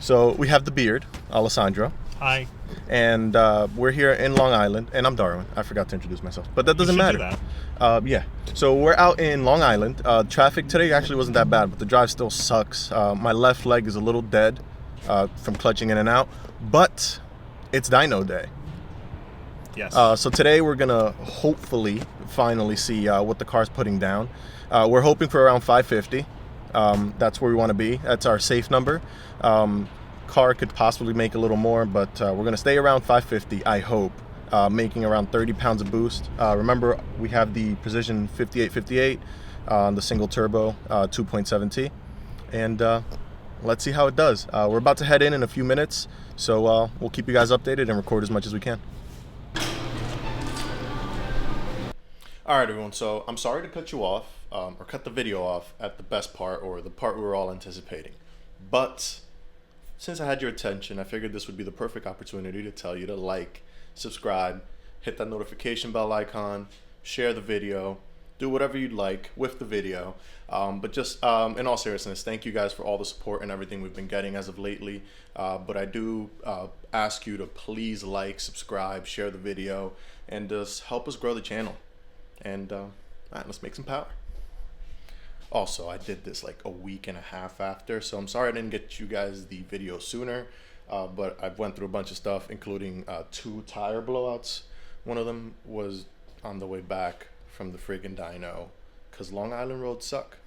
So we have the beard, Alessandro. Hi. And we're here in Long Island, and I'm Darwin. I forgot to introduce myself, but that doesn't matter. Do that. Yeah. So we're out in Long Island. Traffic today actually wasn't that bad, but the drive still sucks. My left leg is a little dead from clutching in and out, but it's Dyno day. Yes. So today we're gonna hopefully finally see what the car's putting down. We're hoping for around 550. That's where we want to be. That's our safe number. Car could possibly make a little more, but we're gonna stay around 550. I hope, making around 30 pounds of boost. Remember, we have the Precision 5858 on the single turbo 2.7T, and let's see how it does. We're about to head in a few minutes, so we'll keep you guys updated and record as much as we can. All right, everyone, so I'm sorry to cut you off, or cut the video off at the best part, or the part we were all anticipating. But since I had your attention, I figured this would be the perfect opportunity to tell you to like, subscribe, hit that notification bell icon, share the video, do whatever you'd like with the video. But just in all seriousness, thank you guys for all the support and everything we've been getting as of lately. But I do ask you to please like, subscribe, share the video, and just help us grow the channel. And all right, let's make some power. Also, I did this like a week and a half after, so I'm sorry I didn't get you guys the video sooner, but I've went through a bunch of stuff, including 2 tire blowouts. One of them was on the way back from the friggin' dyno, because Long Island roads suck.